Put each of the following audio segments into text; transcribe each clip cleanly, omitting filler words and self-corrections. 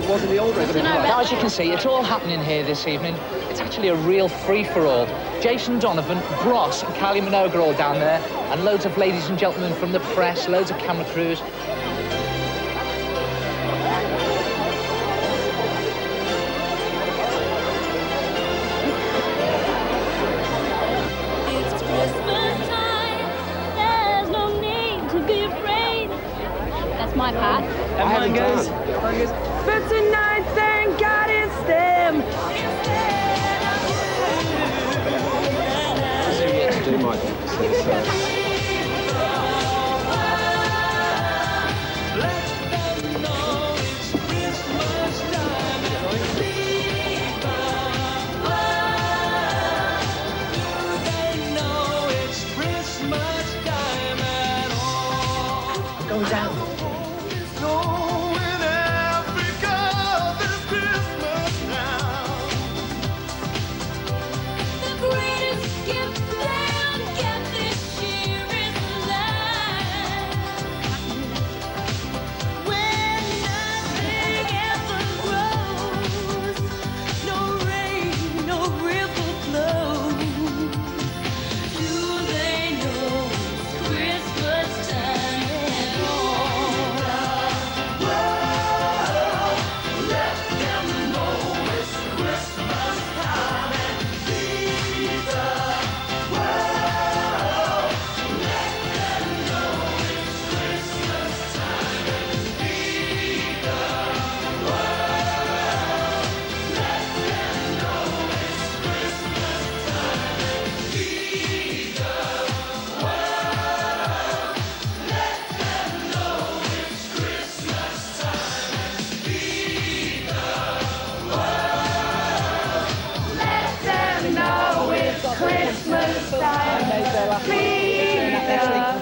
it was in the old resident. Now, as you can see, it's all happening here this evening. It's actually a real free-for-all. Jason Donovan, Bros and Kylie Minogue are all down there, and loads of ladies and gentlemen from the press, loads of camera crews. My part. And mine goes, but tonight, thank God it's them. Do my thing. Go down.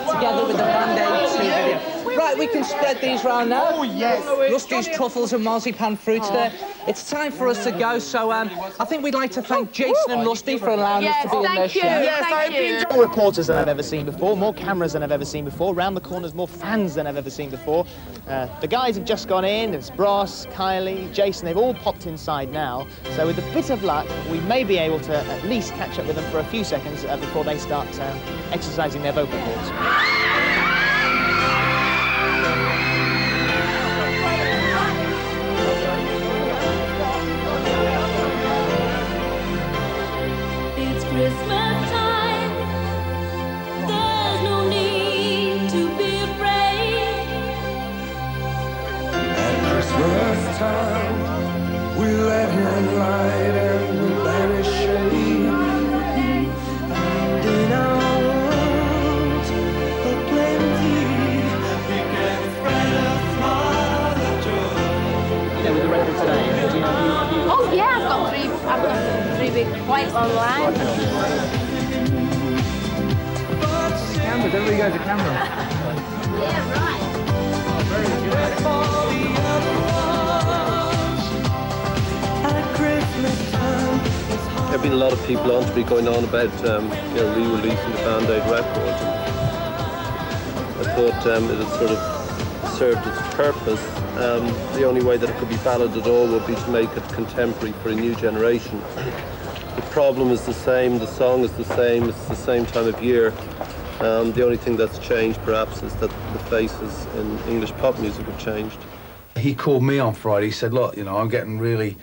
Together with the Band-Aid 2 video. Right, we can spread these round now. Oh, yes. Rusty's truffles and marzipan fruits there. It's time for us to go, so I think we'd like to thank Jason and Rusty for allowing us to be in their show. Yes, I've been more reporters than I've ever seen before, more cameras than I've ever seen before, round the corners more fans than I've ever seen before. The guys have just gone in, it's Bros, Kylie, Jason, they've all popped inside now, so with a bit of luck, we may be able to at least catch up with them for a few seconds before they start exercising their vocal cords. Christmas time, there's no need to be afraid. At Christmas time, we let him light and we banish shade. And in our world of plenty, we can spread a smile of joy. Yeah, with the record today, do you know Oh yeah, I've got three big points online. Cameras, everybody goes to camera. Yeah, right. There have been a lot of people on to be going on about re-releasing the Band-Aid record. I thought it had sort of served its purpose. The only way that it could be valid at all would be to make it contemporary for a new generation. The problem is the same, the song is the same, it's the same time of year. The only thing that's changed, perhaps, is that the faces in English pop music have changed. He called me on Friday, he said, look, you know, I'm getting really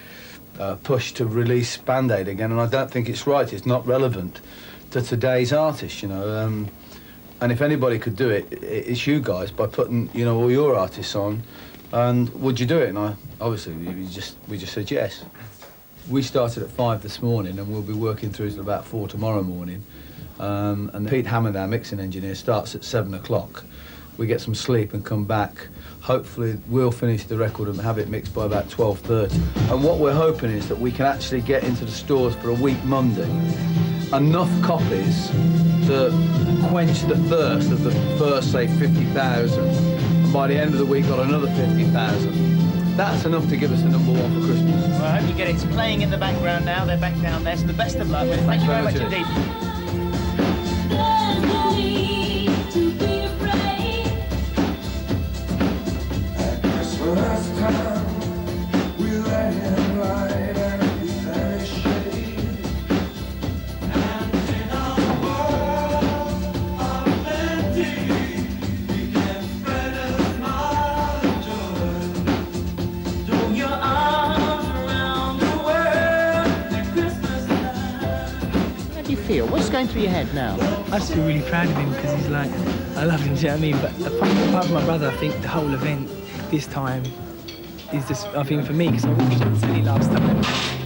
pushed to release Band-Aid again, and I don't think it's right, it's not relevant to today's artists, you know. And if anybody could do it, it's you guys, by putting, you know, all your artists on. And would you do it? And obviously, we just said yes. We started at 5 this morning, and we'll be working through till about 4 tomorrow morning. And Pete Hammond, our mixing engineer, starts at 7 o'clock. We get some sleep and come back. Hopefully, we'll finish the record and have it mixed by about 12:30. And what we're hoping is that we can actually get into the stores for a week Monday enough copies to quench the thirst of the first, say, 50,000. And by the end of the week, got another 50,000. That's enough to give us the #1 for Christmas. Well, I hope you get it. It's playing in the background now. They're back down there, so the best of luck with it. Thank you very much indeed. There's no need to be afraid. At Christmas time, feel? What's going through your head now? I just feel really proud of him because he's like, I love him, do you know what I mean? But apart from my brother, I think the whole event this time is just, I think for me, because I watched it on telly last time,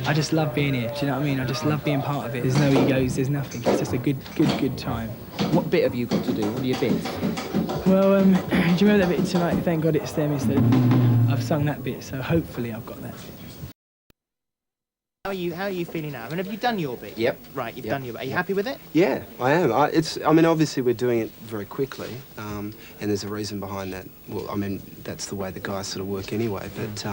I just love being here, do you know what I mean? I just love being part of it. There's no egos, there's nothing. It's just a good time. What bit have you got to do? What are your bits? Well, do you remember that bit tonight, Thank God It's Them? I've sung that bit, so hopefully I've got that bit. How are you feeling now? I mean, have you done your bit? Yep. Right, you've done your bit. Are you happy with it? Yeah, I am. I mean, obviously we're doing it very quickly, and there's a reason behind that. Well, I mean, that's the way the guys sort of work anyway. But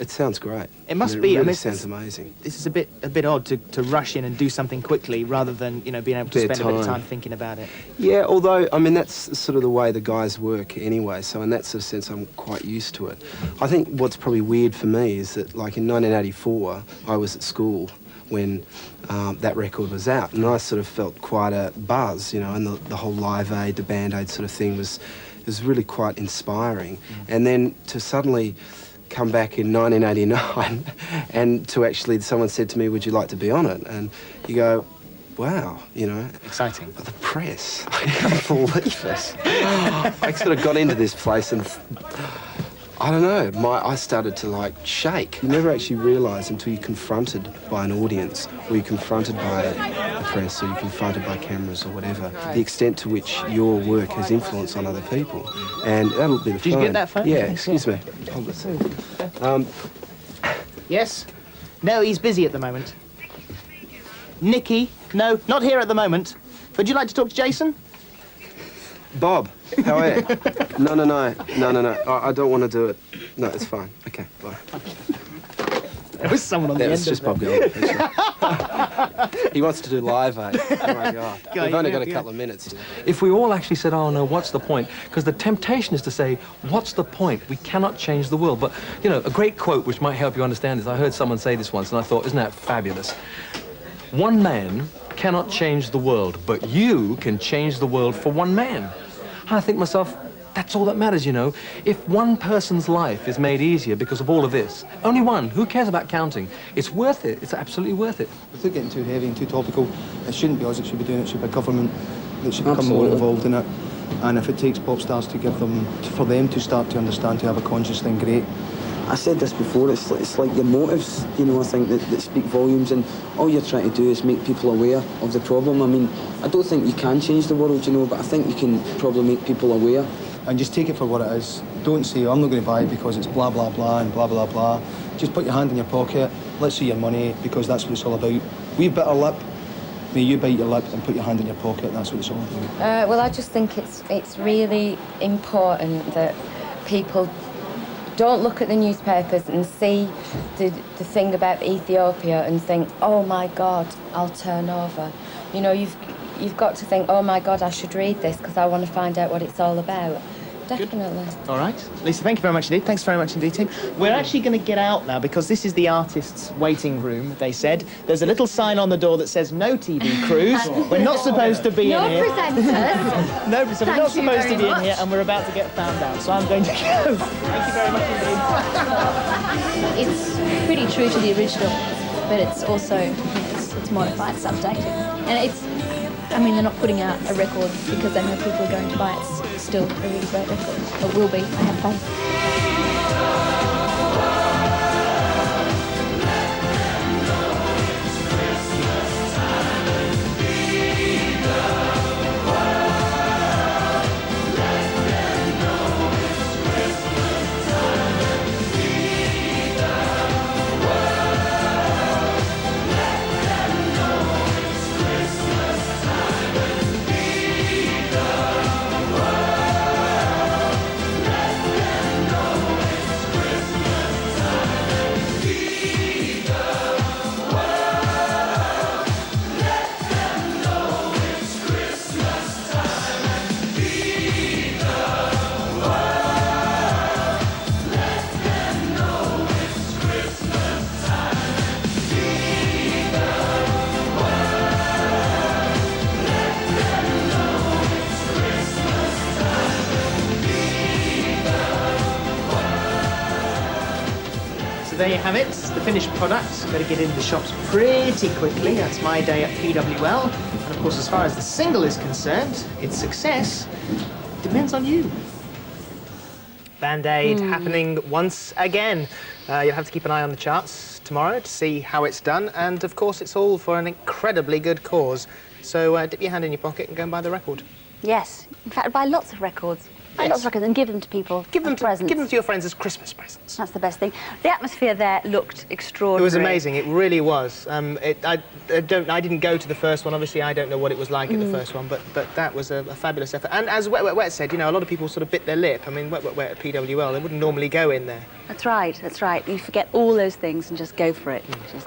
it sounds great. It must I mean, be. It really I mean, sounds amazing. This is a bit odd to rush in and do something quickly rather than being able to spend a bit of time thinking about it. Yeah, although I mean that's sort of the way the guys work anyway. So in that sort of sense, I'm quite used to it. I think what's probably weird for me is that, like in 1984, I was at school when that record was out, and I sort of felt quite a buzz, and the whole Live Aid, the Band Aid sort of thing was really quite inspiring. And then to suddenly come back in 1989 and to actually, someone said to me, would you like to be on it? And you go, wow, exciting. But the press, I can't believe it. I sort of got into this place and I don't know, I started to shake. You never actually realise until you're confronted by an audience, or you're confronted by the press, or you're confronted by cameras or whatever, the extent to which your work has influence on other people. And that'll be the phone. Did you get that phone? Yeah, excuse me. Hold it. Yes? No, he's busy at the moment. Nikki? No, not here at the moment. Would you like to talk to Jason? Bob, how are you? No. I don't want to do it. No, it's fine. Okay, bye. There was someone on the end of just Bob Geldof, actually. He wants to do Live Aid. Oh, my God. We've only got a couple of minutes. If we all actually said, oh, no, what's the point? Because the temptation is to say, what's the point? We cannot change the world. But, a great quote which might help you understand is, I heard someone say this once, and I thought, isn't that fabulous? One man cannot change the world, but you can change the world for one man. And I think to myself, that's all that matters, If one person's life is made easier because of all of this, only one, who cares about counting? It's worth it. It's absolutely worth it. Without getting too heavy and too topical, it shouldn't be us that should be doing it. It should be government that should become more involved in it. And if it takes pop stars to give them, for them to start to understand, to have a conscience, then great. I said this before, it's like your motives, I think, that speak volumes, and all you're trying to do is make people aware of the problem. I mean, I don't think you can change the world, but I think you can probably make people aware. And just take it for what it is. Don't say, I'm not going to buy it because it's blah, blah, blah, and blah, blah, blah. Just put your hand in your pocket, let's see your money, because that's what it's all about. We bit our lip, may you bite your lip and put your hand in your pocket, that's what it's all about. Well, I just think it's really important that people don't look at the newspapers and see the thing about Ethiopia and think, oh my God, I'll turn over. You've got to think, oh my God, I should read this because I want to find out what it's all about. Definitely. Good. All right. Lisa, thank you very much indeed. Thanks very much indeed, Tim. We're actually going to get out now because this is the artists' waiting room, they said. There's a little sign on the door that says no TV crews. We're not supposed to be in here. No presenters. No, so we're not supposed to be in here and we're about to get found out. So I'm going to go. Thank you very much indeed. It's pretty true to the original, but it's also, it's modified, it's updated. And they're not putting out a record because they know people are going to buy it. It's still a really great record. It will be. I have faith. So there you have it, the finished product. Better get into the shops pretty quickly. That's my day at PWL. And of course, as far as the single is concerned, its success depends on you. Band-Aid happening once again. You'll have to keep an eye on the charts tomorrow to see how it's done. And of course, it's all for an incredibly good cause. So dip your hand in your pocket and go and buy the record. Yes. In fact, buy lots of records. Buy lots of records and give them to people. Give them to your friends as Christmas presents. That's the best thing. The atmosphere there looked extraordinary. It was amazing. It really was. I didn't go to the first one. Obviously, I don't know what it was like at the first one, but that was a fabulous effort. And as Wet said, you know, a lot of people sort of bit their lip. I mean, Wet at PWL, they wouldn't normally go in there. That's right. That's right. You forget all those things and just go for it. Just